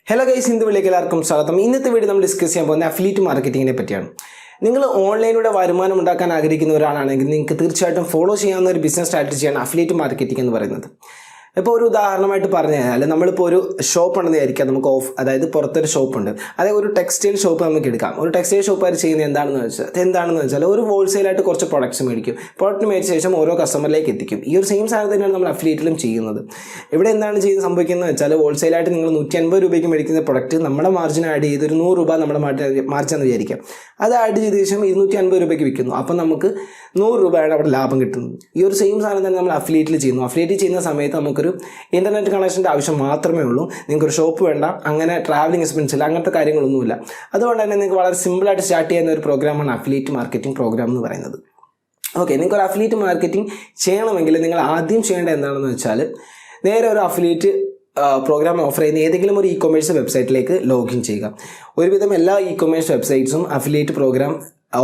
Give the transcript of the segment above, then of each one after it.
Hello guys, in the video, we will discuss affiliate marketing. നിങ്ങൾ ഓൺലൈനിലൂടെ വരുമാനം ഉണ്ടാക്കാൻ ആഗ്രഹിക്കുന്ന ഒരാളാണെങ്കിൽ നിങ്ങൾക്ക് തീർച്ചയായിട്ടും ഫോളോ ചെയ്യാവുന്ന ഒരു ബിസിനസ് സ്ട്രാറ്റജിയാണ് അഫിലിയേറ്റ് മാർക്കറ്റിംഗ് എന്ന് പറയുന്നത്. ഇപ്പോൾ ഒരു ഉദാഹരണമായിട്ട് പറഞ്ഞു കഴിഞ്ഞാൽ നമ്മളിപ്പോൾ ഒരു ഷോപ്പ് ഉണ്ടെന്ന് വിചാരിക്കാം, നമുക്ക് അതായത് പുറത്തൊരു ഷോപ്പ് ഉണ്ട്, അതായത് ഒരു ടെക്സ്റ്റൈൽ ഷോപ്പ് നമുക്ക് എടുക്കാം. ഒരു ടെക്സ്റ്റൈൽ ഷോപ്പുകാർ ചെയ്യുന്നത് എന്താണെന്ന് വെച്ചാൽ ഒരു ഹോൾസെയിലായിട്ട് കുറച്ച് പ്രൊഡക്ട്സ് മേടിക്കും. പ്രൊഡക്റ്റ് മേടിച്ച ശേഷം ഓരോ കസ്റ്റമറിലേക്ക് എത്തിക്കും. ഈ ഒരു സെയിം സാധനം തന്നെയാണ് നമ്മൾ അഫിലിയേറ്റിലും ചെയ്യുന്നത്. ഇവിടെ എന്താണ് സംഭവിക്കുന്നത് വെച്ചാൽ ഹോൾസെയിലായിട്ട് നിങ്ങൾ 150 രൂപയ്ക്ക് മേടിക്കുന്ന പ്രൊഡക്റ്റ് നമ്മുടെ മാർജിൻ ആഡ് ചെയ്ത് ഒരു 100 രൂപ നമ്മുടെ മാർജിൻ എന്ന് വിചാരിക്കാം. അത് ആഡ് ചെയ്ത ശേഷം 250 രൂപയ്ക്ക് വിൽക്കുന്നു. അപ്പം നമുക്ക് 100 രൂപയാണ് അവിടെ ലാഭം കിട്ടുന്നത്. ഈ ഒരു സെയിം സാധനം തന്നെ നമ്മൾ അഫിലിയേറ്റിൽ ചെയ്യുന്നു. അഫിലിയേറ്റ് ചെയ്യുന്ന സമയത്ത് നമുക്കൊരു ഇൻ്റർനെറ്റ് കണക്ഷൻ്റെ ആവശ്യം മാത്രമേ ഉള്ളൂ. നിങ്ങൾക്കൊരു ഷോപ്പ് വേണ്ട, അങ്ങനെ ട്രാവലിംഗ് എക്സ്പെൻസ് ഇല്ല, അങ്ങനത്തെ കാര്യങ്ങളൊന്നുമില്ല. അതുകൊണ്ട് തന്നെ നിങ്ങൾക്ക് വളരെ സിമ്പിളായിട്ട് സ്റ്റാർട്ട് ചെയ്യുന്ന ഒരു പ്രോഗ്രാമാണ് അഫിലിയേറ്റ് മാർക്കറ്റിംഗ് പ്രോഗ്രാം എന്ന് പറയുന്നത്. ഓക്കെ, നിങ്ങൾക്കൊരു അഫിലിയേറ്റ് മാർക്കറ്റിംഗ് ചെയ്യണമെങ്കിൽ നിങ്ങൾ ആദ്യം ചെയ്യേണ്ടത് എന്താണെന്ന് വെച്ചാൽ നേരെ ഒരു അഫിലിയേറ്റ് പ്രോഗ്രാം ഓഫർ ചെയ്യുന്ന ഏതെങ്കിലും ഒരു ഇ-കൊമേഴ്സ് വെബ്സൈറ്റിലേക്ക് ലോഗിൻ ചെയ്യുക. ഒരുവിധം എല്ലാ ഇ-കൊമേഴ്സ് വെബ്സൈറ്റ്സും അഫിലിയേറ്റ് പ്രോഗ്രാം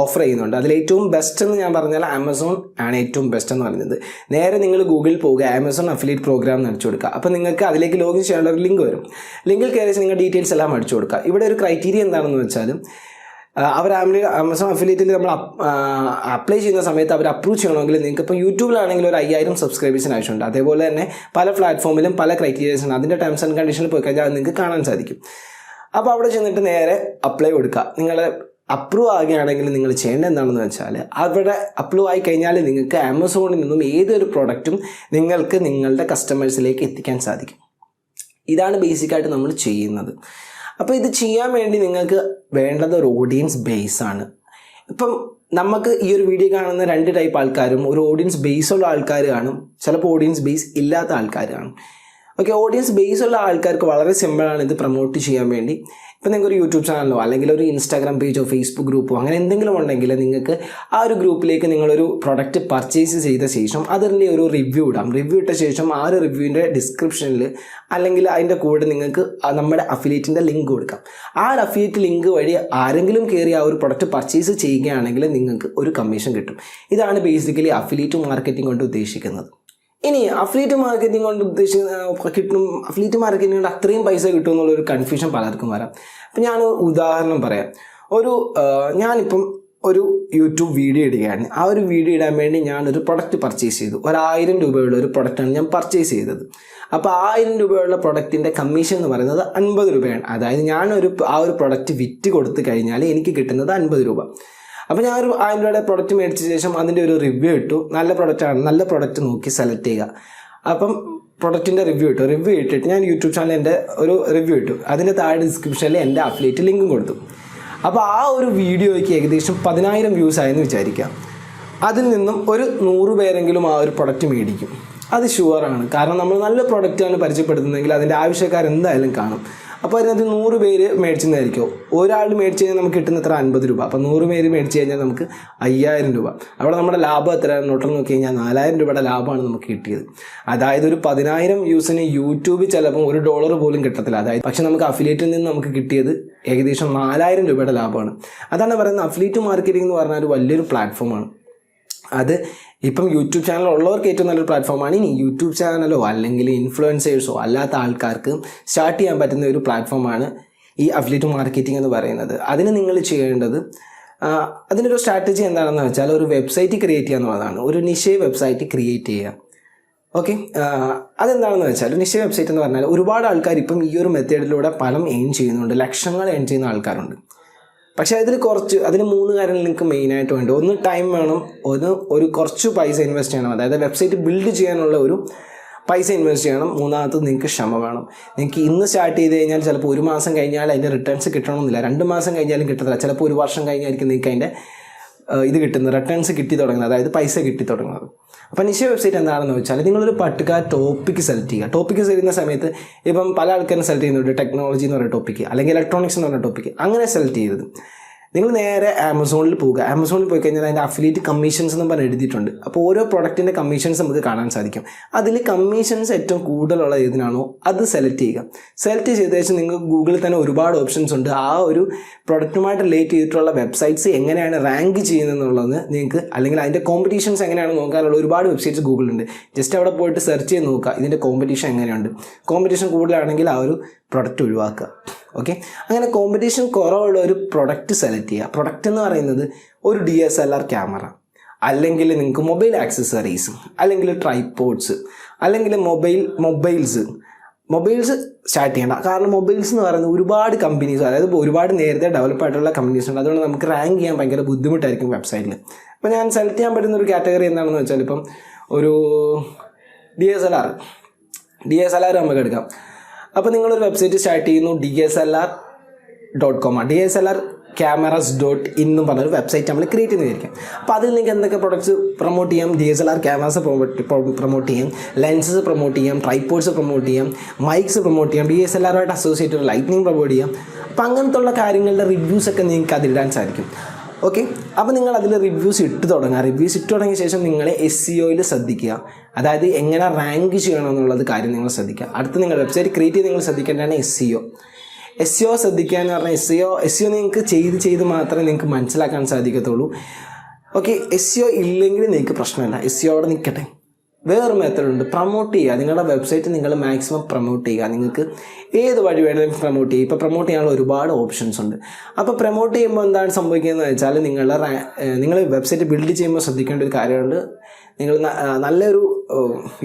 ഓഫർ ചെയ്യുന്നുണ്ട്. അതിൽ ഏറ്റവും ബെസ്റ്റ് എന്ന് ഞാൻ പറഞ്ഞാൽ ആമസോൺ ആണ് ഏറ്റവും ബെസ്റ്റ് എന്ന് പറയുന്നത്. നേരെ നിങ്ങൾ ഗൂഗിളിൽ പോവുക, ആമസോൺ അഫിലിയേറ്റ് പ്രോഗ്രാം അടിച്ചു കൊടുക്കുക. അപ്പോൾ നിങ്ങൾക്ക് അതിലേക്ക് ലോഗിൻ ചെയ്യാനുള്ള ഒരു ലിങ്ക് വരും. ലിങ്കിൽ കയറി നിങ്ങളുടെ ഡീറ്റെയിൽസ് എല്ലാം അടിച്ചു കൊടുക്കുക. ഇവിടെ ഒരു ക്രൈറ്റീരിയ എന്താണെന്ന് വെച്ചാൽ അവർ ആമസോൺ അഫിലിയേറ്റിൽ നമ്മൾ അപ്ലൈ ചെയ്യുന്ന സമയത്ത് അവർ അപ്രൂവ് ചെയ്യണമെങ്കിൽ നിങ്ങൾക്ക് ഇപ്പോൾ യൂട്യൂബിലാണെങ്കിൽ ഒരു 5000 സബ്സ്ക്രൈബേഴ്സിന് ആവശ്യമുണ്ട്. അതേപോലെ തന്നെ പല പ്ലാറ്റ്ഫോമിലും പല ക്രൈറ്റീരിയസ് ഉണ്ട്. അതിൻ്റെ ടേംസ് ആൻഡ് കണ്ടീഷനിൽ പോയി കഴിഞ്ഞാൽ അത് നിങ്ങൾക്ക് കാണാൻ സാധിക്കും. അപ്പോൾ അവിടെ ചെന്നിട്ട് നേരെ അപ്ലൈ കൊടുക്കുക. നിങ്ങൾ അപ്രൂവ് ആകുകയാണെങ്കിൽ നിങ്ങൾ ചെയ്യേണ്ടത് എന്താണെന്ന് വെച്ചാൽ അവിടെ അപ്രൂവ് ആയി കഴിഞ്ഞാൽ നിങ്ങൾക്ക് ആമസോണിൽ നിന്നും ഏതൊരു പ്രൊഡക്റ്റും നിങ്ങൾക്ക് നിങ്ങളുടെ കസ്റ്റമേഴ്സിലേക്ക് എത്തിക്കാൻ സാധിക്കും. ഇതാണ് ബേസിക്കായിട്ട് നമ്മൾ ചെയ്യുന്നത്. അപ്പോൾ ഇത് ചെയ്യാൻ വേണ്ടി നിങ്ങൾക്ക് വേണ്ടത് ഒരു ഓഡിയൻസ് ബേസ് ആണ്. ഇപ്പം നമുക്ക് ഈ ഒരു വീഡിയോ കാണുന്ന 2 ടൈപ്പ് ആൾക്കാരും, ഒരു ഓഡിയൻസ് ബേസ് ഉള്ള ആൾക്കാർ കാണും, ചിലപ്പോൾ ഓഡിയൻസ് ബേസ് ഇല്ലാത്ത ആൾക്കാർ കാണും. ഓക്കെ, ഓഡിയൻസ് ബേസ് ഉള്ള ആൾക്കാർക്ക് വളരെ സിമ്പിളാണ് ഇത് പ്രൊമോട്ട് ചെയ്യാൻ വേണ്ടി. ഇപ്പം നിങ്ങൾക്ക് ഒരു യൂട്യൂബ് ചാനലോ അല്ലെങ്കിൽ ഒരു ഇൻസ്റ്റാഗ്രാം പേജോ ഫേസ്ബുക്ക് ഗ്രൂപ്പോ അങ്ങനെ എന്തെങ്കിലും ഉണ്ടെങ്കിൽ നിങ്ങൾക്ക് ആ ഒരു ഗ്രൂപ്പിലേക്ക് നിങ്ങളൊരു പ്രൊഡക്റ്റ് പർച്ചേസ് ചെയ്ത ശേഷം അതിൻ്റെ ഒരു റിവ്യൂ ഇടാം. റിവ്യൂ ഇട്ട ശേഷം ആ ഒരു റിവ്യൂവിൻ്റെ ഡിസ്ക്രിപ്ഷനിൽ അല്ലെങ്കിൽ അതിൻ്റെ കൂടെ നിങ്ങൾക്ക് നമ്മുടെ അഫിലിയേറ്റിൻ്റെ ലിങ്ക് കൊടുക്കാം. ആ ഒരു അഫിലിയേറ്റ് ലിങ്ക് വഴി ആരെങ്കിലും കയറി ആ ഒരു പ്രൊഡക്റ്റ് പർച്ചേസ് ചെയ്യുകയാണെങ്കിൽ നിങ്ങൾക്ക് ഒരു കമ്മീഷൻ കിട്ടും. ഇതാണ് ബേസിക്കലി അഫിലിയേറ്റ് മാർക്കറ്റിംഗ് കൊണ്ട് ഉദ്ദേശിക്കുന്നത്. ഇനി അഫിലിയേറ്റ് മാർക്കറ്റിംഗ് കൊണ്ട് അഫിലിയേറ്റ് മാർക്കറ്റിംഗ് കൊണ്ട് അത്രയും പൈസ കിട്ടും എന്നുള്ളൊരു കൺഫ്യൂഷൻ പലർക്കും വരാം. അപ്പം ഞാൻ ഉദാഹരണം പറയാം. ഞാനിപ്പം ഒരു യൂട്യൂബ് വീഡിയോ ഇടുകയാണ്. ആ ഒരു വീഡിയോ ഇടാൻ വേണ്ടി ഞാനൊരു പ്രൊഡക്റ്റ് പർച്ചേസ് ചെയ്തു. 1000 രൂപയുള്ള ഒരു പ്രൊഡക്റ്റാണ് ഞാൻ പർച്ചേസ് ചെയ്തത്. അപ്പോൾ 1000 രൂപയുള്ള പ്രൊഡക്റ്റിൻ്റെ കമ്മീഷൻ എന്ന് പറയുന്നത് 50 രൂപയാണ്. അതായത് ആ ഒരു പ്രൊഡക്റ്റ് വിറ്റ് കൊടുത്തു കഴിഞ്ഞാൽ എനിക്ക് കിട്ടുന്നത് 50 രൂപ. അപ്പോൾ ഞാൻ ഒരു 1000 രൂപയുടെ പ്രൊഡക്റ്റ് മേടിച്ച ശേഷം അതിൻ്റെ ഒരു റിവ്യൂ ഇട്ടു. നല്ല പ്രൊഡക്റ്റ് നോക്കി സെലക്ട് ചെയ്യുക. അപ്പം പ്രൊഡക്റ്റിൻ്റെ റിവ്യൂ ഇട്ടിട്ട് ഞാൻ യൂട്യൂബ് ചാനലിൽ എൻ്റെ ഒരു റിവ്യൂ ഇട്ടു. അതിൻ്റെ താഴെ ഡിസ്ക്രിപ്ഷനിൽ എൻ്റെ അഫിലിയേറ്റ് ലിങ്കും കൊടുത്തു. അപ്പോൾ ആ ഒരു വീഡിയോയ്ക്ക് ഏകദേശം 10,000 വ്യൂസ് ആയെന്ന് വിചാരിക്കാം. അതിൽ നിന്നും ഒരു 100 പേരെങ്കിലും ആ ഒരു പ്രൊഡക്റ്റ് മേടിക്കും. അത് ഷുവറാണ്. കാരണം നമ്മൾ നല്ല പ്രൊഡക്റ്റാണ് പരിചയപ്പെടുത്തുന്നതെങ്കിൽ അതിൻ്റെ ആവശ്യക്കാർ എന്തായാലും കാണും. അപ്പോൾ അതിനകത്ത് 100 പേര് മേടിച്ചെന്നായിരിക്കും. ഒരാൾ മേടിച്ച് കഴിഞ്ഞാൽ നമുക്ക് കിട്ടുന്ന എത്ര 50 രൂപ. അപ്പോൾ 100 പേര് മേടിച്ച് കഴിഞ്ഞാൽ നമുക്ക് 5000 രൂപ. അവിടെ നമ്മുടെ ലാഭം എത്രയാണ് നോട്ടെന്ന് നോക്കി കഴിഞ്ഞാൽ 4000 രൂപയുടെ ലാഭമാണ് നമുക്ക് കിട്ടിയത്. അതായത് ഒരു 10,000 വ്യൂസിന് യൂട്യൂബിൽ ചിലപ്പോൾ $1 പോലും കിട്ടത്തില്ല. അതായത് പക്ഷേ നമുക്ക് അഫിലിയേറ്റിൽ നിന്ന് നമുക്ക് കിട്ടിയത് ഏകദേശം 4000 രൂപയുടെ ലാഭമാണ്. അതാണ് പറയുന്നത് അഫിലിയേറ്റ് മാർക്കറ്റിംഗ് എന്ന് പറഞ്ഞാൽ ഒരു വലിയൊരു പ്ലാറ്റ്ഫോമാണ്. അത് ഇപ്പം യൂട്യൂബ് ചാനൽ ഉള്ളവർക്ക് ഏറ്റവും നല്ലൊരു പ്ലാറ്റ്ഫോമാണ്. ഇനി യൂട്യൂബ് ചാനലോ അല്ലെങ്കിൽ ഇൻഫ്ലുവൻസേഴ്സോ അല്ലാത്ത ആൾക്കാർക്ക് സ്റ്റാർട്ട് ചെയ്യാൻ പറ്റുന്ന ഒരു പ്ലാറ്റ്ഫോമാണ് ഈ അഫിലിയേറ്റ് മാർക്കറ്റിംഗ് എന്ന് പറയുന്നത്. അതിന് നിങ്ങൾ ചെയ്യേണ്ടത് അതിനൊരു സ്ട്രാറ്റജി എന്താണെന്ന് വെച്ചാൽ ഒരു വെബ്സൈറ്റ് ക്രിയേറ്റ് ചെയ്യുക എന്നുള്ളതാണ്. ഒരു നിഷേ വെബ്സൈറ്റ് ക്രിയേറ്റ് ചെയ്യുക. ഓക്കെ, അതെന്താണെന്ന് വെച്ചാൽ നിഷേ വെബ്സൈറ്റ് എന്ന് പറഞ്ഞാൽ ഒരുപാട് ആൾക്കാർ ഇപ്പം ഈ ഒരു മെത്തേഡിലൂടെ പണം ഏൺ ചെയ്യുന്നുണ്ട്, ലക്ഷങ്ങൾ ഏൺ ചെയ്യുന്ന ആൾക്കാരുണ്ട്. പക്ഷേ അതിന് 3 കാര്യങ്ങൾ നിങ്ങൾക്ക് മെയിനായിട്ട് വേണ്ട. ഒന്ന് ടൈം വേണം, ഒരു കുറച്ച് പൈസ ഇൻവെസ്റ്റ് ചെയ്യണം. അതായത് വെബ്സൈറ്റ് ബിൽഡ് ചെയ്യാനുള്ള ഒരു പൈസ ഇൻവെസ്റ്റ് ചെയ്യണം. മൂന്നാമത്തത് നിങ്ങൾക്ക് ക്ഷമ വേണം. നിങ്ങൾക്ക് ഇന്ന് സ്റ്റാർട്ട് ചെയ്ത് കഴിഞ്ഞാൽ ചിലപ്പോൾ 1 മാസം കഴിഞ്ഞാൽ അതിൻ്റെ റിട്ടേൺസ് കിട്ടണമെന്നില്ല, 2 മാസം കഴിഞ്ഞാലും കിട്ടത്തില്ല, ചിലപ്പോൾ 1 വർഷം കഴിഞ്ഞായിരിക്കും നിങ്ങൾക്ക് അതിൻ്റെ റിട്ടേൺസ് കിട്ടി തുടങ്ങുന്നത്, അതായത് പൈസ കിട്ടി തുടങ്ങുന്നത്. അപ്പോൾ നിഷ വെബ്സൈറ്റ് എന്താണെന്ന് വെച്ചാൽ നിങ്ങളൊരു പർട്ടിക്കുലർ ടോപ്പിക്ക് സെലക്ട് ചെയ്യുക. ടോപ്പിക്ക് ചെയ്യുന്ന സമയത്ത് ഇപ്പം പല ആൾക്കാരും സെലക്ട് ചെയ്യുന്നുണ്ട് ടെക്നോളജി എന്ന് പറയുന്ന ടോപ്പിക്ക് അല്ലെങ്കിൽ ഇലക്ട്രോണിക്സ് എന്ന് പറയുന്ന ടോപ്പിക്ക്. അങ്ങനെ സെലക്ട് ചെയ്തത് നിങ്ങൾ നേരെ ആമസോണിൽ പോവുക. ആമസോണിൽ പോയി കഴിഞ്ഞാൽ അതിൻ്റെ അഫിലിയേറ്റ് കമ്മീഷൻസ് എന്ന് പറഞ്ഞ് എഴുതിയിട്ടുണ്ട്. അപ്പോൾ ഓരോ പ്രൊഡക്റ്റിൻ്റെ കമ്മീഷൻസ് നമുക്ക് കാണാൻ സാധിക്കും. അതിൽ കമ്മീഷൻസ് ഏറ്റവും കൂടുതലുള്ള ഏതിനാണോ അത് സെലക്ട് ചെയ്യുക. സെലക്ട് ചെയ്ത ശേഷം നിങ്ങൾക്ക് ഗൂഗിളിൽ തന്നെ ഒരുപാട് ഓപ്ഷൻസ് ഉണ്ട്. ആ ഒരു പ്രൊഡക്റ്റുമായിട്ട് റിലേറ്റ് ചെയ്തിട്ടുള്ള വെബ്സൈറ്റ്സ് എങ്ങനെയാണ് റാങ്ക് ചെയ്യുന്നതെന്നുള്ളത് നിങ്ങൾക്ക്, അല്ലെങ്കിൽ അതിൻ്റെ കോമ്പറ്റീഷൻസ് എങ്ങനെയാണ് നോക്കാനുള്ള ഒരുപാട് വെബ്സൈറ്റ്സ് ഗൂഗിളുണ്ട്. ജസ്റ്റ് അവിടെ പോയിട്ട് സെർച്ച് ചെയ്ത് നോക്കുക ഇതിൻ്റെ കോമ്പറ്റീഷൻ എങ്ങനെയുണ്ട്. കോമ്പറ്റീഷൻ കൂടുതലാണെങ്കിൽ ആ ഒരു പ്രൊഡക്റ്റ് ഒഴിവാക്കുക. ഓക്കെ, അങ്ങനെ കോമ്പറ്റീഷൻ കുറവുള്ള ഒരു പ്രൊഡക്റ്റ് സെലക്ട് ചെയ്യുക. പ്രൊഡക്റ്റ് എന്ന് പറയുന്നത് ഒരു DSLR ക്യാമറ, അല്ലെങ്കിൽ നിങ്ങൾക്ക് മൊബൈൽ ആക്സസറീസ്, അല്ലെങ്കിൽ ട്രൈപോഡ്സ്, അല്ലെങ്കിൽ മൊബൈൽസ് സ്റ്റാർട്ട് ചെയ്യണം. കാരണം മൊബൈൽസ് എന്ന് പറയുന്നത് ഒരുപാട് കമ്പനീസ്, അതായത് ഒരുപാട് നേരത്തെ ഡെവലപ്പ് ആയിട്ടുള്ള കമ്പനീസ് ഉണ്ട്. അതുകൊണ്ട് നമുക്ക് റാങ്ക് ചെയ്യാൻ ഭയങ്കര ബുദ്ധിമുട്ടായിരിക്കും വെബ്സൈറ്റിൽ. അപ്പോൾ ഞാൻ സെലക്ട് ചെയ്യാൻ പറ്റുന്ന ഒരു കാറ്റഗറി എന്താണെന്ന് വെച്ചാൽ, ഇപ്പം ഒരു DSLR നമുക്ക് എടുക്കാം. അപ്പോൾ നിങ്ങളൊരു വെബ്സൈറ്റ് സ്റ്റാർട്ട് ചെയ്യുന്നു, DSLR.com, DSLR-cameras.in എന്ന് പറഞ്ഞൊരു വെബ്സൈറ്റ് നമ്മൾ ക്രിയേറ്റ് ചെയ്തിരിക്കാം. അപ്പോൾ അതിൽ നിങ്ങൾക്ക് എന്തൊക്കെ പ്രൊഡക്ട്സ് പ്രൊമോട്ട് ചെയ്യാം? DSLR ക്യാമറാസ് പ്രൊമോട്ട് ചെയ്യാം, ലെൻസസ് പ്രൊമോട്ട് ചെയ്യാം, ട്രൈപോഡ്സ് പ്രൊമോട്ട് ചെയ്യാം, മൈക്സ് പ്രൊമോട്ട് ചെയ്യാം, DSLR-ആയിട്ട് അസോസിയേറ്റഡ് ലൈറ്റിനിങ് പ്രൊമോട്ട് ചെയ്യാം. അപ്പോൾ അങ്ങനത്തുള്ള കാര്യങ്ങളുടെ റിവ്യൂസൊക്കെ നിങ്ങൾക്ക് അതിലിടാൻ സാധിക്കും. ഓക്കെ, അപ്പോൾ നിങ്ങൾ അതിൽ റിവ്യൂസ് ഇട്ട് തുടങ്ങിയ ശേഷം നിങ്ങൾ SEOയിൽ ശ്രദ്ധിക്കുക. അതായത് എങ്ങനെ റാങ്ക് ചെയ്യണം എന്നുള്ളത് കാര്യം നിങ്ങൾ ശ്രദ്ധിക്കുക. അടുത്ത് നിങ്ങൾ വെബ്സൈറ്റ് ക്രിയേറ്റ് ചെയ്ത് നിങ്ങൾ ശ്രദ്ധിക്കേണ്ടതാണ് SEO ശ്രദ്ധിക്കുക എന്ന് പറഞ്ഞാൽ SEO നിങ്ങൾക്ക് ചെയ്ത് മാത്രമേ നിങ്ങൾക്ക് മനസ്സിലാക്കാൻ സാധിക്കത്തുള്ളൂ. ഓക്കെ, SEO ഇല്ലെങ്കിൽ നിങ്ങൾക്ക് പ്രശ്നമില്ല, SEO അവിടെ നിൽക്കട്ടെ. വേറൊരു മെത്തേഡുണ്ട്, പ്രൊമോട്ട് ചെയ്യുക. നിങ്ങളുടെ വെബ്സൈറ്റ് നിങ്ങൾ മാക്സിമം പ്രൊമോട്ട് ചെയ്യുക. നിങ്ങൾക്ക് ഏത് വഴി വേണമെങ്കിലും പ്രൊമോട്ട് ചെയ്യുക. ഇപ്പോൾ പ്രൊമോട്ട് ചെയ്യാനുള്ള ഒരുപാട് ഓപ്ഷൻസ് ഉണ്ട്. അപ്പോൾ പ്രൊമോട്ട് ചെയ്യുമ്പോൾ എന്താണ് സംഭവിക്കുന്നത് വെച്ചാൽ, നിങ്ങൾ വെബ്സൈറ്റ് ബിൽഡ് ചെയ്യുമ്പോൾ ശ്രദ്ധിക്കേണ്ട ഒരു കാര്യമുണ്ട്. നിങ്ങൾ നല്ലൊരു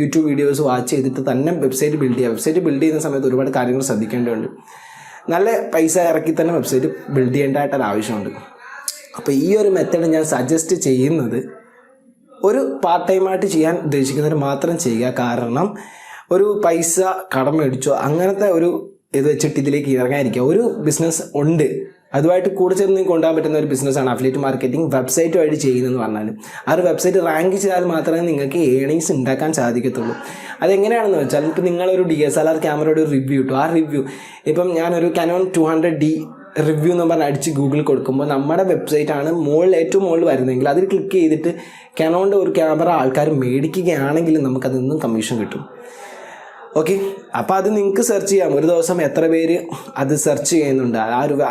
യൂട്യൂബ് വീഡിയോസ് വാച്ച് ചെയ്തിട്ട് തന്നെ വെബ്സൈറ്റ് ബിൽഡ് ചെയ്യുക. വെബ്സൈറ്റ് ബിൽഡ് ചെയ്യുന്ന സമയത്ത് ഒരുപാട് കാര്യങ്ങൾ ശ്രദ്ധിക്കേണ്ടതുണ്ട്. നല്ല പൈസ ഇറക്കി തന്നെ വെബ്സൈറ്റ് ബിൽഡ് ചെയ്യേണ്ടതായിട്ടൊരു ആവശ്യമുണ്ട്. അപ്പോൾ ഈ ഒരു മെത്തേഡ് ഞാൻ സജസ്റ്റ് ചെയ്യുന്നത് ഒരു പാർട്ട് ടൈമായിട്ട് ചെയ്യാൻ ഉദ്ദേശിക്കുന്നവർ മാത്രം ചെയ്യുക. കാരണം ഒരു പൈസ കടം മേടിച്ചോ അങ്ങനത്തെ ഒരു ഇത് വെച്ചിട്ട് ഇതിലേക്ക് ഇറങ്ങാതിരിക്കുക. ഒരു ബിസിനസ് ഉണ്ട്, അതുമായിട്ട് കൂടെ ചേർന്ന് കൊണ്ടുപോകാൻ പറ്റുന്ന ഒരു ബിസിനസ്സാണ് അഫിലിയേറ്റ് മാർക്കറ്റിംഗ്. വെബ്സൈറ്റുമായിട്ട് ചെയ്യുന്നതെന്ന് പറഞ്ഞാലും ആ ഒരു വെബ്സൈറ്റ് റാങ്ക് ചെയ്താൽ മാത്രമേ നിങ്ങൾക്ക് ഏണിങ്സ് ഉണ്ടാക്കാൻ സാധിക്കത്തുള്ളൂ. അതെങ്ങനെയാണെന്ന് വെച്ചാൽ, ഇപ്പോൾ നിങ്ങളൊരു DSLR ക്യാമറയുടെ ഒരു റിവ്യൂ ഇട്ടു. ആ റിവ്യൂ ഇപ്പം ഞാനൊരു Canon 200D റിവ്യൂ എന്ന് പറഞ്ഞാൽ അടിച്ച് ഗൂഗിളിൽ കൊടുക്കുമ്പോൾ നമ്മുടെ വെബ്സൈറ്റാണ് ഏറ്റവും മുകളിൽ വരുന്നതെങ്കിൽ അതിൽ ക്ലിക്ക് ചെയ്തിട്ട് Canonൻ്റെ ഒരു ക്യാമറ ആൾക്കാർ മേടിക്കുകയാണെങ്കിൽ നമുക്കതിൽ നിന്നും കമ്മീഷൻ കിട്ടും. ഓക്കെ, അപ്പോൾ അത് നിങ്ങൾക്ക് സെർച്ച് ചെയ്യാം. ഒരു ദിവസം എത്ര പേര് അത് സെർച്ച് ചെയ്യുന്നുണ്ട്,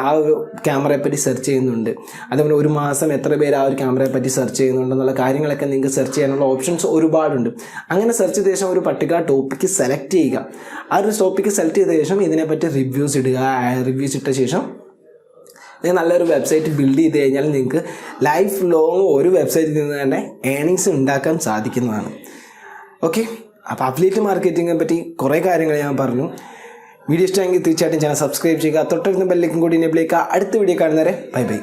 ആ ഒരു ക്യാമറയെ പറ്റി സെർച്ച് ചെയ്യുന്നുണ്ട്, അതേപോലെ ഒരു മാസം എത്ര പേര് ആ ഒരു ക്യാമറയെ പറ്റി സെർച്ച് ചെയ്യുന്നുണ്ടെന്നുള്ള കാര്യങ്ങളൊക്കെ നിങ്ങൾക്ക് സെർച്ച് ചെയ്യാനുള്ള ഓപ്ഷൻസ് ഒരുപാടുണ്ട്. അങ്ങനെ സെർച്ച് ചെയ്ത ശേഷം ഒരു പർട്ടിക്കുലർ ടോപ്പിക്ക് സെലക്ട് ചെയ്യുക. ആ ഒരു ടോപ്പിക്ക് സെലക്ട് ചെയ്ത ശേഷം ഇതിനെപ്പറ്റി റിവ്യൂസ് ഇടുക. റിവ്യൂസ് ഇട്ട ശേഷം നല്ലൊരു വെബ്സൈറ്റ് ബിൽഡ് ചെയ്ത് കഴിഞ്ഞാൽ നിങ്ങൾക്ക് ലൈഫ് ലോങ് ഒരു വെബ്സൈറ്റിൽ നിന്ന് തന്നെ ഏണിങ്സ് ഉണ്ടാക്കാൻ സാധിക്കുന്നതാണ്. ഓക്കെ, അപ്പോൾ അഫിലിയേറ്റ് മാർക്കറ്റിങ്ങിനെ പറ്റി കുറേ കാര്യങ്ങൾ ഞാൻ പറഞ്ഞു. വീഡിയോ ഇഷ്ടമെങ്കിൽ തീർച്ചയായിട്ടും ചാനൽ സബ്സ്ക്രൈബ് ചെയ്യുക. തൊട്ടടുത്ത ബെല്ലിലേക്കും കൂടി എനേബിൾ ചെയ്യുക. അടുത്ത വീഡിയോ കാണുന്നവരെ ബൈ.